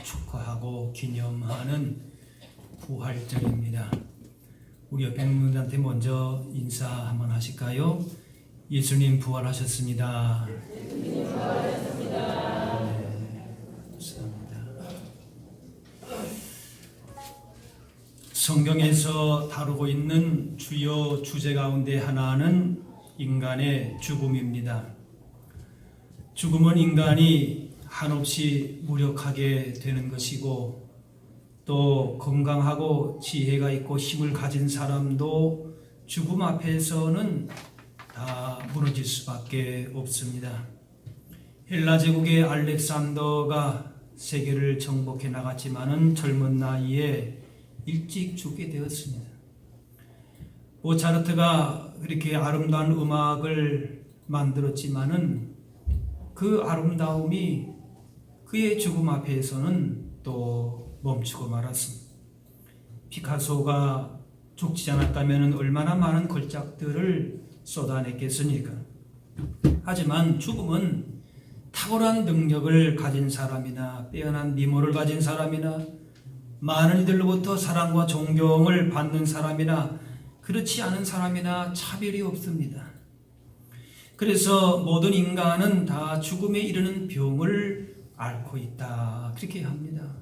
축하하고 기념하는 부활절입니다. 우리 옆에 있는 분들한테 먼저 인사 한번 하실까요? 예수님 부활하셨습니다. 예수님 부활하셨습니다. 네, 감사합니다. 성경에서 다루고 있는 주요 주제 가운데 하나는 인간의 죽음입니다. 죽음은 인간이 한없이 무력하게 되는 것이고, 또 건강하고 지혜가 있고 힘을 가진 사람도 죽음 앞에서는 다 무너질 수밖에 없습니다. 헬라 제국의 알렉산더가 세계를 정복해 나갔지만은 젊은 나이에 일찍 죽게 되었습니다. 모차르트가 그렇게 아름다운 음악을 만들었지만은 그 아름다움이 그의 죽음 앞에서는 또 멈추고 말았습니다. 피카소가 죽지 않았다면 얼마나 많은 걸작들을 쏟아냈겠습니까? 하지만 죽음은 탁월한 능력을 가진 사람이나 빼어난 미모를 가진 사람이나 많은 이들로부터 사랑과 존경을 받는 사람이나 그렇지 않은 사람이나 차별이 없습니다. 그래서 모든 인간은 다 죽음에 이르는 병을 앓고 있다, 그렇게 합니다.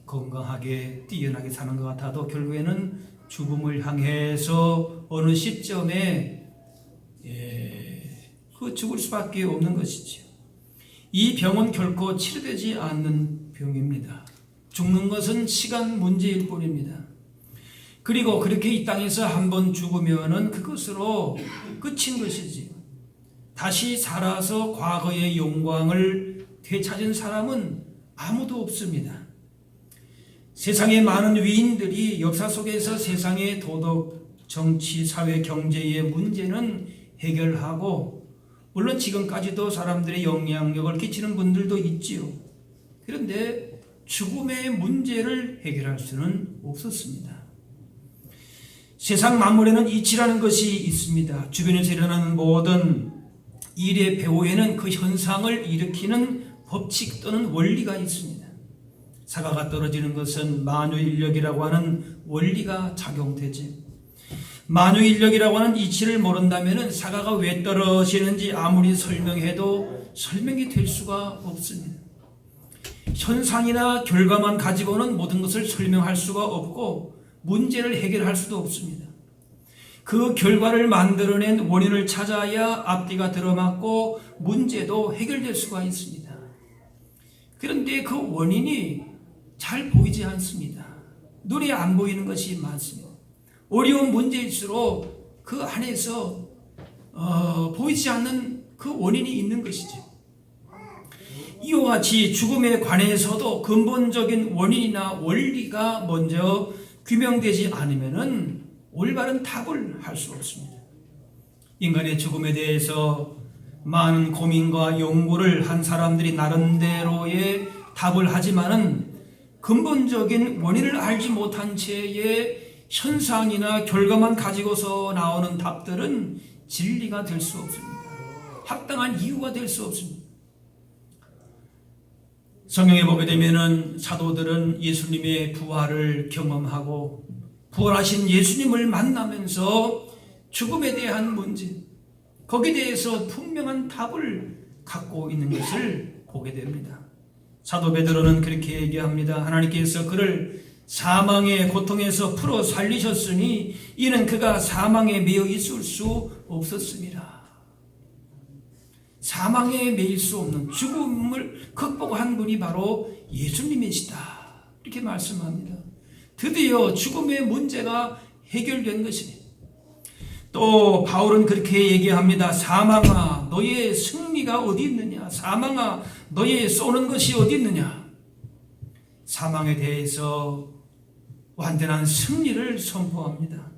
건강하게 뛰어나게 사는 것 같아도 결국에는 죽음을 향해서 어느 시점에 죽을 수밖에 없는 것이죠. 이 병은 결코 치료되지 않는 병입니다. 죽는 것은 시간 문제일 뿐입니다. 그리고 그렇게 이 땅에서 한번 죽으면은 그것으로 끝인 것이지, 다시 살아서 과거의 영광을 되찾은 사람은 아무도 없습니다. 세상의 많은 위인들이 역사 속에서 세상의 도덕, 정치, 사회, 경제의 문제는 해결하고, 물론 지금까지도 사람들의 영향력을 끼치는 분들도 있지요. 그런데 죽음의 문제를 해결할 수는 없었습니다. 세상 만물에는 이치라는 것이 있습니다. 주변에서 일어나는 모든 일의 배후에는 그 현상을 일으키는 법칙 또는 원리가 있습니다. 사과가 떨어지는 것은 만유인력이라고 하는 원리가 작용되지, 만유인력이라고 하는 이치를 모른다면 사과가 왜 떨어지는지 아무리 설명해도 설명이 될 수가 없습니다. 현상이나 결과만 가지고는 모든 것을 설명할 수가 없고 문제를 해결할 수도 없습니다. 그 결과를 만들어낸 원인을 찾아야 앞뒤가 들어맞고 문제도 해결될 수가 있습니다. 그런데 그 원인이 잘 보이지 않습니다. 눈에 안 보이는 것이 많습니다. 어려운 문제일수록 그 안에서 보이지 않는 그 원인이 있는 것이죠. 이와 같이 죽음에 관해서도 근본적인 원인이나 원리가 먼저 규명되지 않으면은 올바른 답을 할 수 없습니다. 인간의 죽음에 대해서 많은 고민과 연구를 한 사람들이 나름대로의 답을 하지만은 근본적인 원인을 알지 못한 채의 현상이나 결과만 가지고서 나오는 답들은 진리가 될 수 없습니다. 합당한 이유가 될 수 없습니다. 성경에 보게 되면은 사도들은 예수님의 부활을 경험하고 부활하신 예수님을 만나면서 죽음에 대한 문제, 거기에 대해서 분명한 답을 갖고 있는 것을 보게 됩니다. 사도 베드로는 그렇게 얘기합니다. 하나님께서 그를 사망의 고통에서 풀어 살리셨으니 이는 그가 사망에 매여 있을 수 없었습니다. 사망에 매일 수 없는 죽음을 극복한 분이 바로 예수님이시다, 이렇게 말씀합니다. 드디어 죽음의 문제가 해결된 것입니다. 또 바울은 그렇게 얘기합니다. 사망아 너의 승리가 어디 있느냐, 사망아 너의 쏘는 것이 어디 있느냐. 사망에 대해서 완전한 승리를 선포합니다.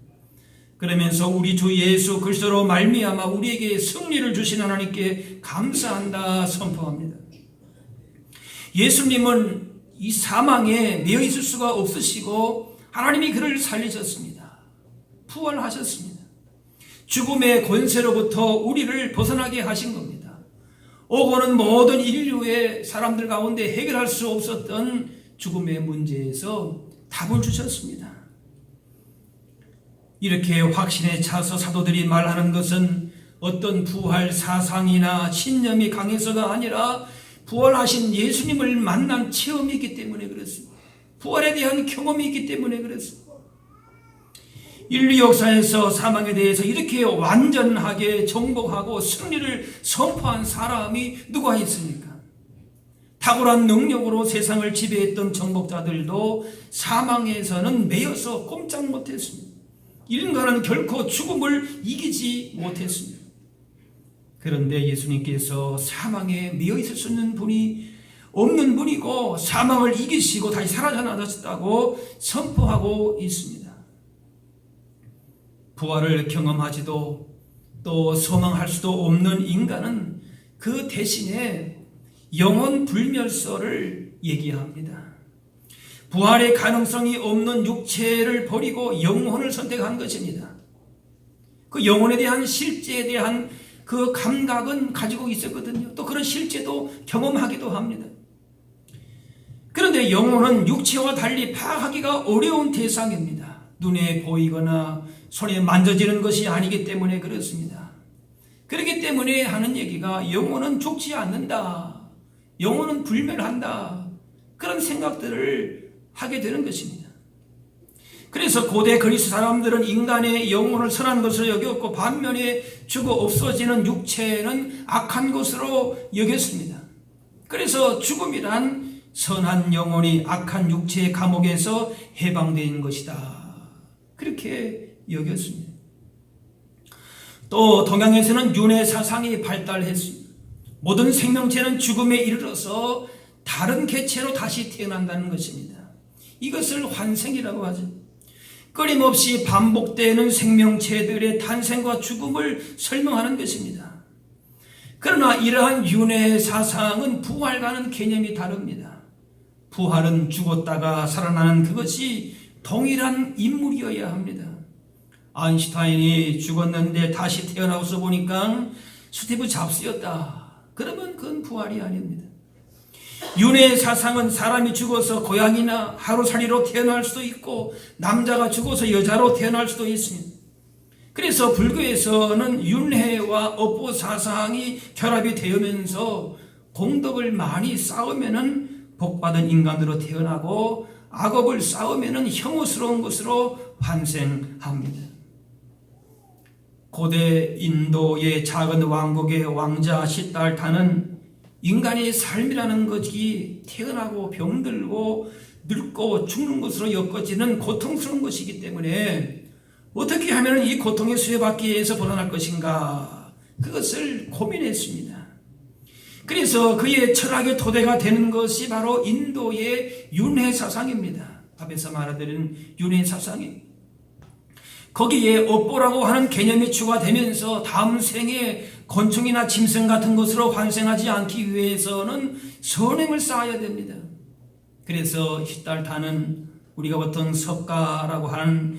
그러면서 우리 주 예수 그리스도로 말미암아 우리에게 승리를 주신 하나님께 감사한다 선포합니다. 예수님은 이 사망에 매여 있을 수가 없으시고 하나님이 그를 살리셨습니다. 부활하셨습니다. 죽음의 권세로부터 우리를 벗어나게 하신 겁니다. 오고는 모든 인류의 사람들 가운데 해결할 수 없었던 죽음의 문제에서 답을 주셨습니다. 이렇게 확신에 차서 사도들이 말하는 것은 어떤 부활 사상이나 신념이 강해서가 아니라 부활하신 예수님을 만난 체험이기 때문에 그렇습니다. 부활에 대한 경험이 있기 때문에 그렇습니다. 인류 역사에서 사망에 대해서 이렇게 완전하게 정복하고 승리를 선포한 사람이 누가 있습니까? 탁월한 능력으로 세상을 지배했던 정복자들도 사망에서는 매여서 꼼짝 못했습니다. 인간은 결코 죽음을 이기지 못했습니다. 그런데 예수님께서 사망에 매여 있을 수 있는 분이 없는 분이고 사망을 이기시고 다시 살아나셨다고 선포하고 있습니다. 부활을 경험하지도 또 소망할 수도 없는 인간은 그 대신에 영혼 불멸설을 얘기합니다. 부활의 가능성이 없는 육체를 버리고 영혼을 선택한 것입니다. 그 영혼에 대한 실제에 대한 그 감각은 가지고 있었거든요. 또 그런 실제도 경험하기도 합니다. 그런데 영혼은 육체와 달리 파악하기가 어려운 대상입니다. 눈에 보이거나 손에 만져지는 것이 아니기 때문에 그렇습니다. 그렇기 때문에 하는 얘기가 영혼은 죽지 않는다. 영혼은 불멸한다. 그런 생각들을 하게 되는 것입니다. 그래서 고대 그리스 사람들은 인간의 영혼을 선한 것으로 여겼고 반면에 죽어 없어지는 육체는 악한 것으로 여겼습니다. 그래서 죽음이란 선한 영혼이 악한 육체의 감옥에서 해방된 것이다. 그렇게 여겼습니다. 또 동양에서는 윤회 사상이 발달했습니다. 모든 생명체는 죽음에 이르러서 다른 개체로 다시 태어난다는 것입니다. 이것을 환생이라고 하죠. 끊임없이 반복되는 생명체들의 탄생과 죽음을 설명하는 것입니다. 그러나 이러한 윤회 사상은 부활과는 개념이 다릅니다. 부활은 죽었다가 살아나는 그것이 동일한 인물이어야 합니다. 아인슈타인이 죽었는데 다시 태어나서 보니까 스티브 잡스였다. 그러면 그건 부활이 아닙니다. 윤회 사상은 사람이 죽어서 고양이나 하루살이로 태어날 수도 있고 남자가 죽어서 여자로 태어날 수도 있습니다. 그래서 불교에서는 윤회와 업보 사상이 결합이 되면서 공덕을 많이 쌓으면은 복받은 인간으로 태어나고 악업을 쌓으면은 혐오스러운 것으로 환생합니다. 고대 인도의 작은 왕국의 왕자 시달타는 인간의 삶이라는 것이 태어나고 병들고 늙고 죽는 것으로 엮어지는 고통스러운 것이기 때문에 어떻게 하면 이 고통의 수혜받기 위해서 벗어날 것인가 그것을 고민했습니다. 그래서 그의 철학의 토대가 되는 것이 바로 인도의 윤회 사상입니다. 앞에서 말해드린 윤회 사상입니다. 거기에 업보라고 하는 개념이 추가되면서 다음 생에 곤충이나 짐승 같은 것으로 환생하지 않기 위해서는 선행을 쌓아야 됩니다. 그래서 시달타는 우리가 보통 석가라고 하는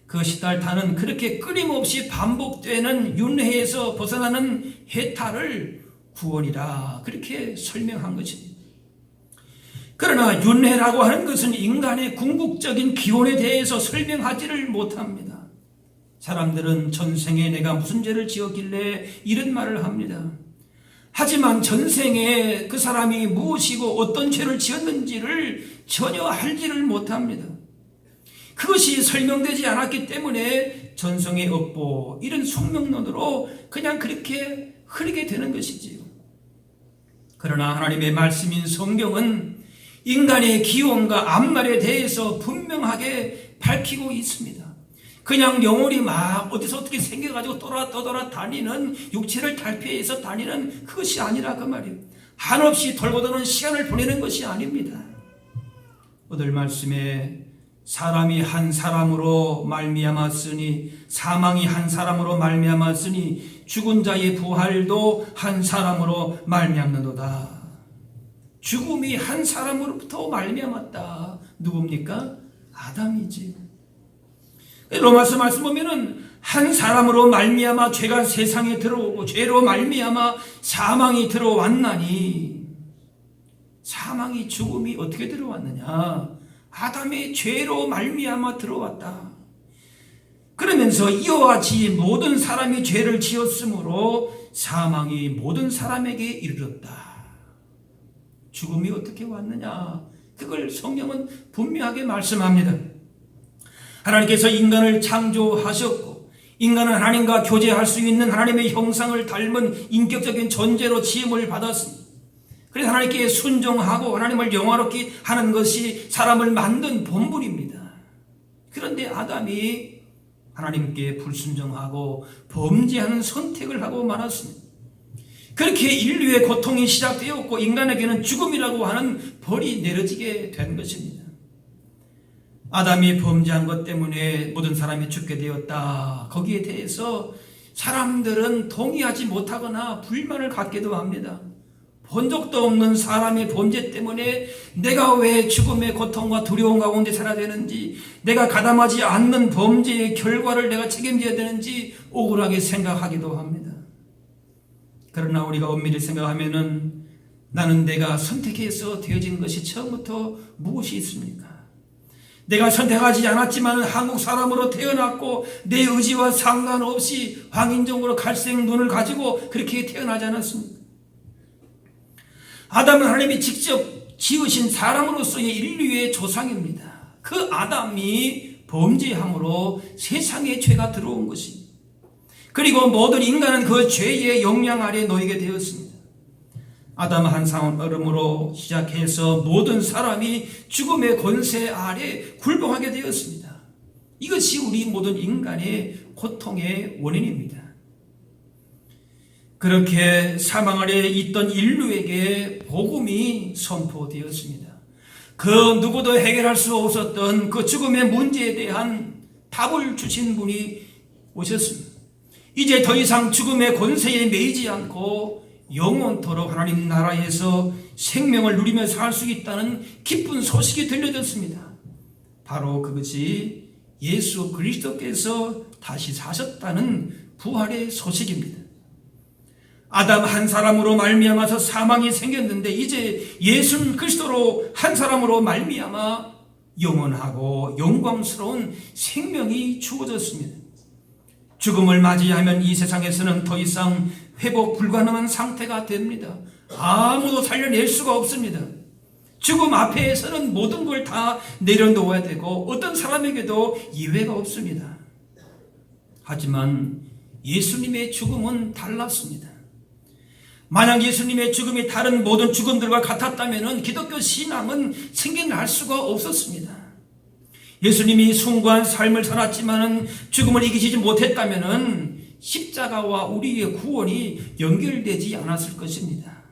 그 시달타는 그렇게 끊임없이 반복되는 윤회에서 벗어나는 해탈을 구원이라 그렇게 설명한 것입니다. 그러나 윤회라고 하는 것은 인간의 궁극적인 기원에 대해서 설명하지를 못합니다. 사람들은 전생에 내가 무슨 죄를 지었길래 이런 말을 합니다. 하지만 전생에 그 사람이 무엇이고 어떤 죄를 지었는지를 전혀 알지를 못합니다. 그것이 설명되지 않았기 때문에 전생의 업보 이런 숙명론으로 그냥 그렇게 흐르게 되는 것이지요. 그러나 하나님의 말씀인 성경은 인간의 기원과 앞날에 대해서 분명하게 밝히고 있습니다. 그냥 영혼이 막 어디서 어떻게 생겨가지고 떠돌아 다니는 육체를 탈피해서 다니는 그것이 아니라 그 말이에요. 한없이 돌고 도는 시간을 보내는 것이 아닙니다. 오늘 말씀에 사람이 한 사람으로 말미암았으니 사망이 한 사람으로 말미암았으니 죽은 자의 부활도 한 사람으로 말미암는도다. 죽음이 한 사람으로부터 말미암았다. 누굽니까? 아담이지. 로마서 말씀 보면은 한 사람으로 말미암아 죄가 세상에 들어오고 죄로 말미암아 사망이 들어왔나니 사망이 죽음이 어떻게 들어왔느냐? 아담의 죄로 말미암아 들어왔다. 그러면서 이와 같이 모든 사람이 죄를 지었으므로 사망이 모든 사람에게 이르렀다. 죽음이 어떻게 왔느냐? 그걸 성경은 분명하게 말씀합니다. 하나님께서 인간을 창조하셨고 인간은 하나님과 교제할 수 있는 하나님의 형상을 닮은 인격적인 존재로 지음을 받았습니다. 그래서 하나님께 순종하고 하나님을 영화롭게 하는 것이 사람을 만든 본분입니다. 그런데 아담이 하나님께 불순종하고 범죄하는 선택을 하고 말았습니다. 그렇게 인류의 고통이 시작되었고 인간에게는 죽음이라고 하는 벌이 내려지게 된 것입니다. 아담이 범죄한 것 때문에 모든 사람이 죽게 되었다. 거기에 대해서 사람들은 동의하지 못하거나 불만을 갖기도 합니다. 본 적도 없는 사람의 범죄 때문에 내가 왜 죽음의 고통과 두려움 가운데 살아야 되는지, 내가 가담하지 않는 범죄의 결과를 내가 책임져야 되는지 억울하게 생각하기도 합니다. 그러나 우리가 엄밀히 생각하면은 나는 내가 선택해서 되어진 것이 처음부터 무엇이 있습니까? 내가 선택하지 않았지만 한국 사람으로 태어났고 내 의지와 상관없이 황인종으로 갈색 눈을 가지고 그렇게 태어나지 않았습니까? 아담은 하나님이 직접 지으신 사람으로서의 인류의 조상입니다. 그 아담이 범죄함으로 세상에 죄가 들어온 것입니다. 그리고 모든 인간은 그 죄의 영향 아래 놓이게 되었습니다. 아담 한 사람으로 시작해서 모든 사람이 죽음의 권세 아래 굴복하게 되었습니다. 이것이 우리 모든 인간의 고통의 원인입니다. 그렇게 사망 아래 있던 인류에게 복음이 선포되었습니다. 그 누구도 해결할 수 없었던 그 죽음의 문제에 대한 답을 주신 분이 오셨습니다. 이제 더 이상 죽음의 권세에 매이지 않고 영원토록 하나님 나라에서 생명을 누리며 살 수 있다는 기쁜 소식이 들려졌습니다. 바로 그것이 예수 그리스도께서 다시 사셨다는 부활의 소식입니다. 아담 한 사람으로 말미암아서 사망이 생겼는데 이제 예수 그리스도로 한 사람으로 말미암아 영원하고 영광스러운 생명이 주어졌습니다. 죽음을 맞이하면 이 세상에서는 더 이상 회복 불가능한 상태가 됩니다. 아무도 살려낼 수가 없습니다. 죽음 앞에서는 모든 걸 다 내려놓아야 되고 어떤 사람에게도 예외가 없습니다. 하지만 예수님의 죽음은 달랐습니다. 만약 예수님의 죽음이 다른 모든 죽음들과 같았다면 기독교 신앙은 생겨날 수가 없었습니다. 예수님이 숭고한 삶을 살았지만 죽음을 이기지 못했다면 십자가와 우리의 구원이 연결되지 않았을 것입니다.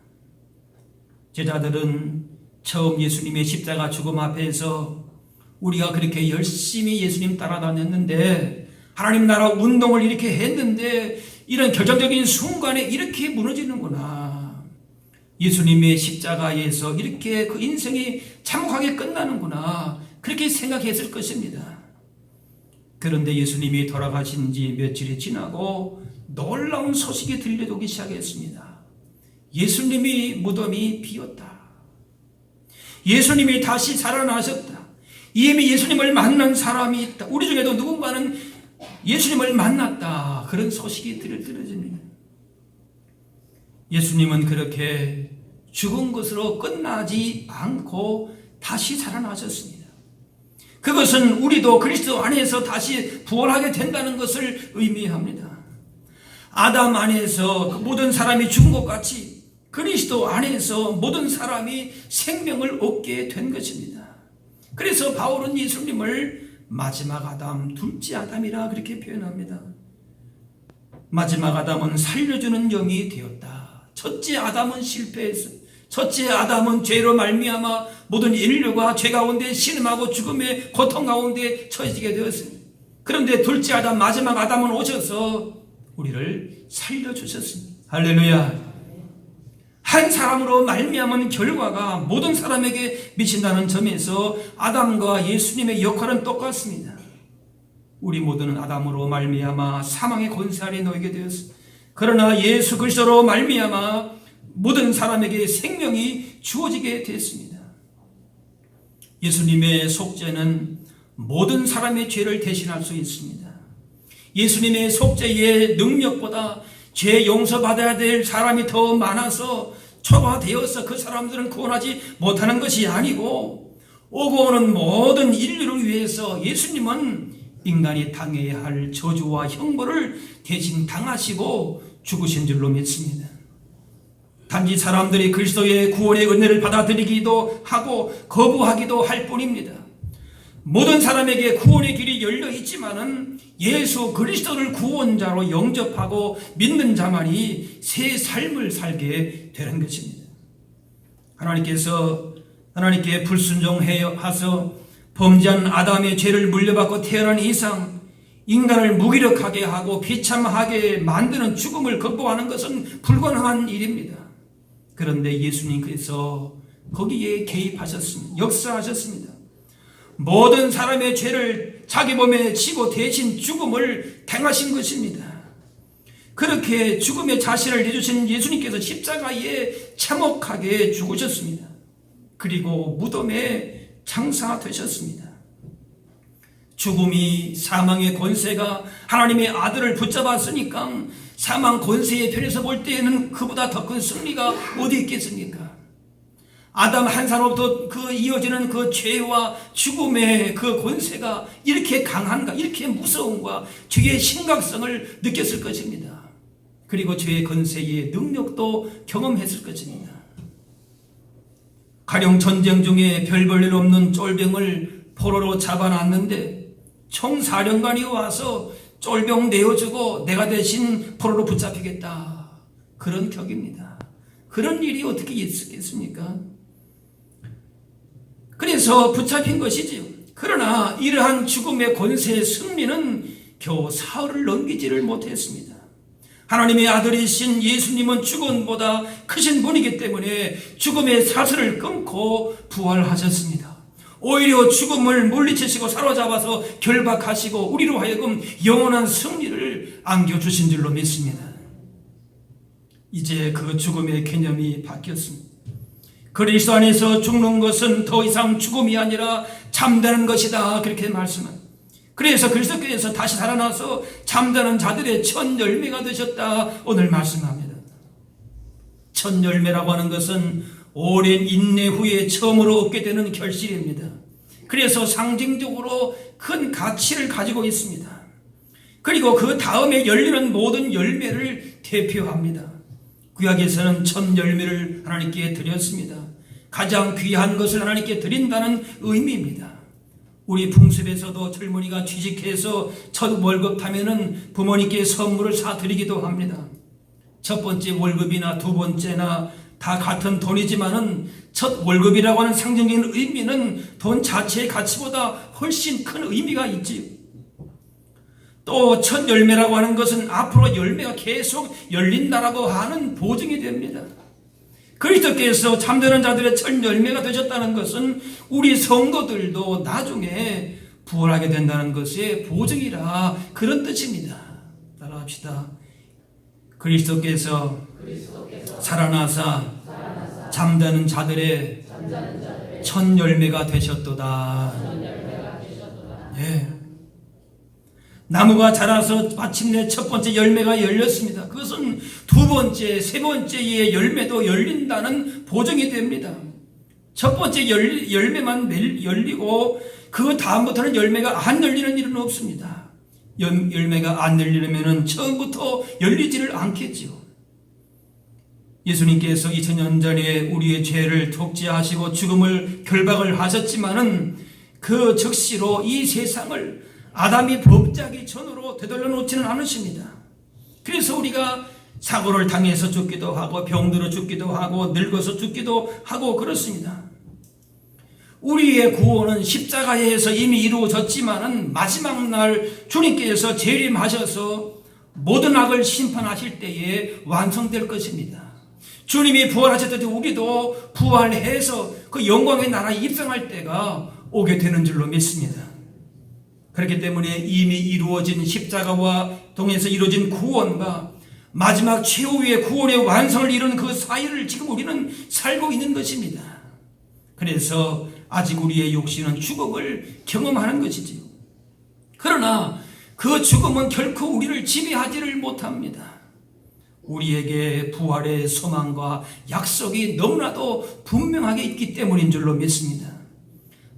제자들은 처음 예수님의 십자가 죽음 앞에서 우리가 그렇게 열심히 예수님 따라다녔는데 하나님 나라 운동을 이렇게 했는데 이런 결정적인 순간에 이렇게 무너지는구나. 예수님의 십자가에서 이렇게 그 인생이 참혹하게 끝나는구나. 그렇게 생각했을 것입니다. 그런데 예수님이 돌아가신 지 며칠이 지나고 놀라운 소식이 들려오기 시작했습니다. 예수님이 무덤이 비었다. 예수님이 다시 살아나셨다. 이미 예수님을 만난 사람이 있다. 우리 중에도 누군가는 예수님을 만났다. 그런 소식이 들려집니다. 예수님은 그렇게 죽은 것으로 끝나지 않고 다시 살아나셨습니다. 그것은 우리도 그리스도 안에서 다시 부활하게 된다는 것을 의미합니다. 아담 안에서 그 모든 사람이 죽은 것 같이 그리스도 안에서 모든 사람이 생명을 얻게 된 것입니다. 그래서 바울은 예수님을 마지막 아담, 둘째 아담이라 그렇게 표현합니다. 마지막 아담은 살려주는 영이 되었다. 첫째 아담은 실패했어. 첫째 아담은 죄로 말미암아 모든 인류가 죄 가운데 신음하고 죽음의 고통 가운데 처해지게 되었습니다. 그런데 둘째 아담, 마지막 아담은 오셔서 우리를 살려주셨습니다. 할렐루야. 한 사람으로 말미암은 결과가 모든 사람에게 미친다는 점에서 아담과 예수님의 역할은 똑같습니다. 우리 모두는 아담으로 말미암아 사망의 권세 아래 놓이게 되었습니다. 그러나 예수 그리스도로 말미암아 모든 사람에게 생명이 주어지게 됐습니다. 예수님의 속죄는 모든 사람의 죄를 대신할 수 있습니다. 예수님의 속죄의 능력보다 죄 용서받아야 될 사람이 더 많아서 초과되어서 그 사람들은 구원하지 못하는 것이 아니고, 오고 오는 모든 인류를 위해서 예수님은 인간이 당해야 할 저주와 형벌을 대신 당하시고 죽으신 줄로 믿습니다. 단지 사람들이 그리스도의 구원의 은혜를 받아들이기도 하고 거부하기도 할 뿐입니다. 모든 사람에게 구원의 길이 열려 있지만은 예수 그리스도를 구원자로 영접하고 믿는 자만이 새 삶을 살게 되는 것입니다. 하나님께 불순종하여서 범죄한 아담의 죄를 물려받고 태어난 이상 인간을 무기력하게 하고 비참하게 만드는 죽음을 극복하는 것은 불가능한 일입니다. 그런데 예수님께서 거기에 개입하셨습니다. 역사하셨습니다. 모든 사람의 죄를 자기 몸에 지고 대신 죽음을 당하신 것입니다. 그렇게 죽음의 자신을 내주신 예수님께서 십자가에 참혹하게 죽으셨습니다. 그리고 무덤에 장사되셨습니다. 죽음이 사망의 권세가 하나님의 아들을 붙잡았으니까 사망 권세의 편에서 볼 때에는 그보다 더 큰 승리가 어디 있겠습니까? 아담 한 사람부터 그 이어지는 그 죄와 죽음의 그 권세가 이렇게 강한가, 이렇게 무서운가, 죄의 심각성을 느꼈을 것입니다. 그리고 죄의 권세의 능력도 경험했을 것입니다. 가령 전쟁 중에 별 볼 일 없는 쫄병을 포로로 잡아놨는데 총사령관이 와서 쫄병 내어주고 내가 대신 포로로 붙잡히겠다, 그런 격입니다. 그런 일이 어떻게 있겠습니까? 그래서 붙잡힌 것이지요. 그러나 이러한 죽음의 권세의 승리는 겨우 사흘을 넘기지를 못했습니다. 하나님의 아들이신 예수님은 죽음보다 크신 분이기 때문에 죽음의 사슬을 끊고 부활하셨습니다. 오히려 죽음을 물리치시고 사로잡아서 결박하시고 우리로 하여금 영원한 승리를 안겨주신 줄로 믿습니다. 이제 그 죽음의 개념이 바뀌었습니다. 그리스도 안에서 죽는 것은 더 이상 죽음이 아니라 잠드는 것이다, 그렇게 말씀합니다. 그래서 그리스도께서 다시 살아나서 잠드는 자들의 첫 열매가 되셨다, 오늘 말씀합니다. 첫 열매라고 하는 것은 오랜 인내 후에 처음으로 얻게 되는 결실입니다. 그래서 상징적으로 큰 가치를 가지고 있습니다. 그리고 그 다음에 열리는 모든 열매를 대표합니다. 구약에서는 첫 열매를 하나님께 드렸습니다. 가장 귀한 것을 하나님께 드린다는 의미입니다. 우리 풍습에서도 젊은이가 취직해서 첫 월급 타면은 부모님께 선물을 사드리기도 합니다. 첫 번째 월급이나 두 번째나 다 같은 돈이지만은 첫 월급이라고 하는 상징적인 의미는 돈 자체의 가치보다 훨씬 큰 의미가 있지요. 또 첫 열매라고 하는 것은 앞으로 열매가 계속 열린다라고 하는 보증이 됩니다. 그리스도께서 잠드는 자들의 첫 열매가 되셨다는 것은 우리 성도들도 나중에 부활하게 된다는 것의 보증이라, 그런 뜻입니다. 따라합시다. 그리스도께서 살아나사 잠드는 자들의 첫 열매가 되셨도다. 예. 나무가 자라서 마침내 첫 번째 열매가 열렸습니다. 그것은 두 번째, 세 번째의 열매도 열린다는 보증이 됩니다. 첫 번째 열매만 열리고 그 다음부터는 열매가 안 열리는 일은 없습니다. 열매가 안 열리려면 처음부터 열리지를 않겠지요. 예수님께서 2000년 전에 우리의 죄를 속죄하시고 죽음을 결박을 하셨지만은 그 즉시로 이 세상을 아담이 범죄하기 전으로 되돌려 놓지는 않으십니다. 그래서 우리가 사고를 당해서 죽기도 하고 병들어 죽기도 하고 늙어서 죽기도 하고 그렇습니다. 우리의 구원은 십자가에서 이미 이루어졌지만은 마지막 날 주님께서 재림하셔서 모든 악을 심판하실 때에 완성될 것입니다. 주님이 부활하셨을 때 우리도 부활해서 그 영광의 나라에 입성할 때가 오게 되는 줄로 믿습니다. 그렇기 때문에 이미 이루어진 십자가와 통해서 이루어진 구원과 마지막 최후의 구원의 완성을 이룬 그 사이를 지금 우리는 살고 있는 것입니다. 그래서 아직 우리의 육신은 죽음을 경험하는 것이지요. 그러나 그 죽음은 결코 우리를 지배하지를 못합니다. 우리에게 부활의 소망과 약속이 너무나도 분명하게 있기 때문인 줄로 믿습니다.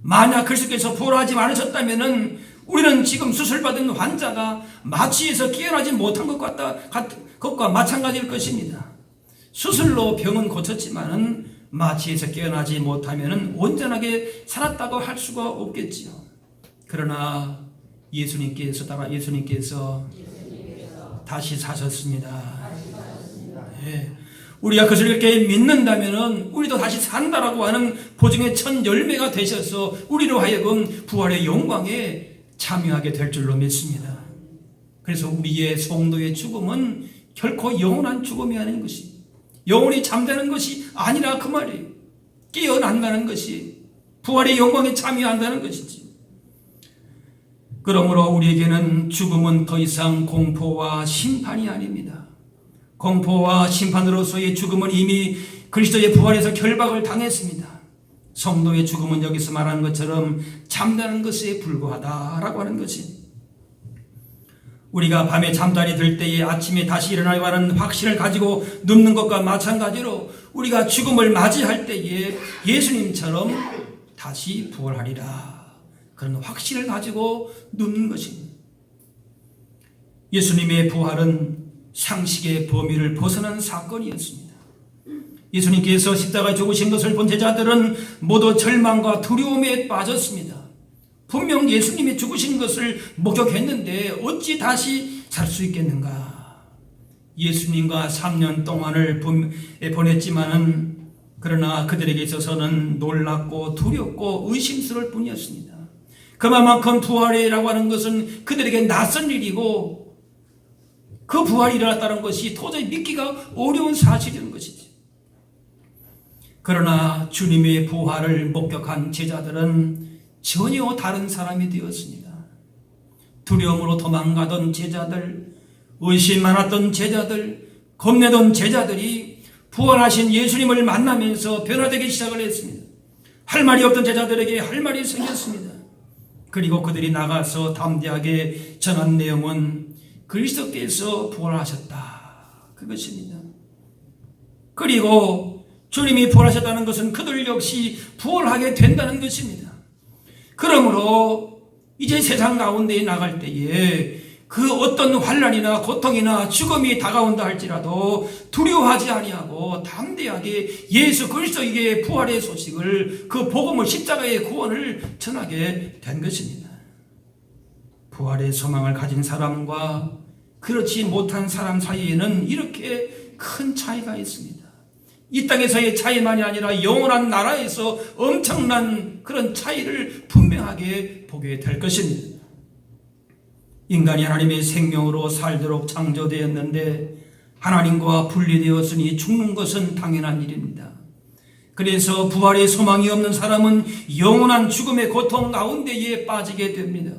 만약 그리스도께서 부활하지 않으셨다면 우리는 지금 수술받은 환자가 마취에서 깨어나지 못한 것과 마찬가지일 것입니다. 수술로 병은 고쳤지만은 마취에서 깨어나지 못하면 온전하게 살았다고 할 수가 없겠지요. 그러나 예수님께서 다시 사셨습니다. 예. 우리가 그것을 이렇게 믿는다면 우리도 다시 산다라고 하는 보증의 첫 열매가 되셔서 우리로 하여금 부활의 영광에 참여하게 될 줄로 믿습니다. 그래서 우리의 성도의 죽음은 결코 영원한 죽음이 아닌 것이, 영원히 잠자는 것이 아니라 그 말이에요. 깨어난다는 것이 부활의 영광에 참여한다는 것이지. 그러므로 우리에게는 죽음은 더 이상 공포와 심판이 아닙니다. 공포와 심판으로서의 죽음은 이미 그리스도의 부활에서 결박을 당했습니다. 성도의 죽음은 여기서 말하는 것처럼 잠자는 것에 불과하다라고 하는 것이, 우리가 밤에 잠자리 들 때에 아침에 다시 일어나려고 하는 확신을 가지고 눕는 것과 마찬가지로 우리가 죽음을 맞이할 때에 예수님처럼 다시 부활하리라, 그런 확신을 가지고 눕는 것입니다. 예수님의 부활은 상식의 범위를 벗어난 사건이었습니다. 예수님께서 십자가에 죽으신 것을 본 제자들은 모두 절망과 두려움에 빠졌습니다. 분명 예수님이 죽으신 것을 목격했는데 어찌 다시 살 수 있겠는가? 예수님과 3년 동안을 보냈지만은 그러나 그들에게 있어서는 놀랍고 두렵고 의심스러울 뿐이었습니다. 그만큼 부활이라고 하는 것은 그들에게 낯선 일이고 그 부활이 일어났다는 것이 도저히 믿기가 어려운 사실인 것이지. 그러나 주님의 부활을 목격한 제자들은 전혀 다른 사람이 되었습니다. 두려움으로 도망가던 제자들, 의심 많았던 제자들, 겁내던 제자들이 부활하신 예수님을 만나면서 변화되기 시작을 했습니다. 할 말이 없던 제자들에게 할 말이 생겼습니다. 그리고 그들이 나가서 담대하게 전한 내용은 그리스도께서 부활하셨다, 그것입니다. 그리고 주님이 부활하셨다는 것은 그들 역시 부활하게 된다는 것입니다. 그러므로 이제 세상 가운데에 나갈 때에 그 어떤 환난이나 고통이나 죽음이 다가온다 할지라도 두려워하지 아니하고 담대하게 예수 그리스도에게 부활의 소식을, 그 복음을, 십자가의 구원을 전하게 된 것입니다. 부활의 소망을 가진 사람과 그렇지 못한 사람 사이에는 이렇게 큰 차이가 있습니다. 이 땅에서의 차이만이 아니라 영원한 나라에서 엄청난 그런 차이를 분명하게 보게 될 것입니다. 인간이 하나님의 생명으로 살도록 창조되었는데 하나님과 분리되었으니 죽는 것은 당연한 일입니다. 그래서 부활의 소망이 없는 사람은 영원한 죽음의 고통 가운데에 빠지게 됩니다.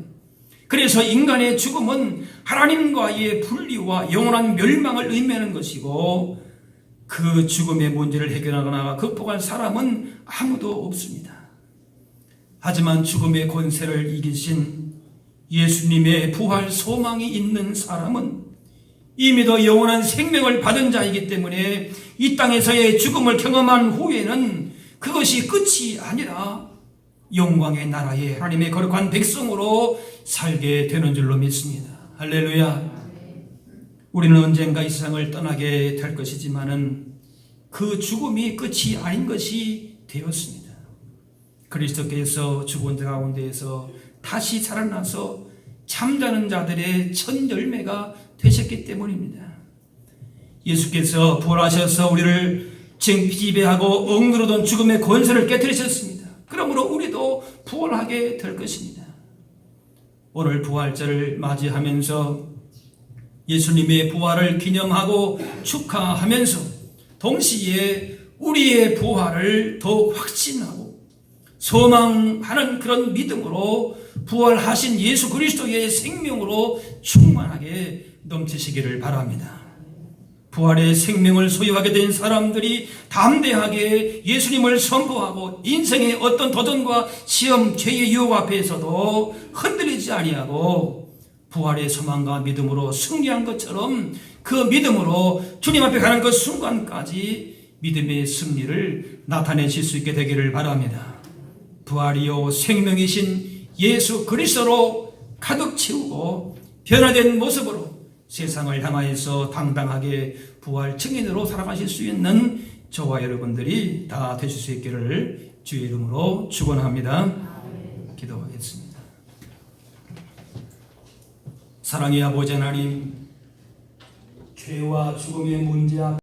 그래서 인간의 죽음은 하나님과의 분리와 영원한 멸망을 의미하는 것이고, 그 죽음의 문제를 해결하거나 극복할 사람은 아무도 없습니다. 하지만 죽음의 권세를 이기신 예수님의 부활 소망이 있는 사람은 이미도 영원한 생명을 받은 자이기 때문에 이 땅에서의 죽음을 경험한 후에는 그것이 끝이 아니라 영광의 나라에 하나님의 거룩한 백성으로 살게 되는 줄로 믿습니다. 할렐루야. 우리는 언젠가 이 세상을 떠나게 될 것이지만은 그 죽음이 끝이 아닌 것이 되었습니다. 그리스도께서 죽은 자 가운데에서 다시 살아나서 잠자는 자들의 첫 열매가 되셨기 때문입니다. 예수께서 부활하셔서 우리를 지배하고 억누르던 죽음의 권세를 깨뜨리셨습니다. 그러므로 우리도 부활하게 될 것입니다. 오늘 부활절을 맞이하면서 예수님의 부활을 기념하고 축하하면서 동시에 우리의 부활을 더욱 확신하고 소망하는 그런 믿음으로 부활하신 예수 그리스도의 생명으로 충만하게 넘치시기를 바랍니다. 부활의 생명을 소유하게 된 사람들이 담대하게 예수님을 선포하고 인생의 어떤 도전과 시험, 죄의 유혹 앞에서도 흔들리지 아니하고 부활의 소망과 믿음으로 승리한 것처럼 그 믿음으로 주님 앞에 가는 그 순간까지 믿음의 승리를 나타내실 수 있게 되기를 바랍니다. 부활이요 생명이신 예수 그리스도로 가득 채우고 변화된 모습으로 세상을 향하여서 당당하게 부활 증인으로 살아가실 수 있는 저와 여러분들이 다 되실 수 있기를 주의 이름으로 축원합니다. 기도하겠습니다. 사랑의 아버지 하나님, 죄와 죽음의 문제 앞에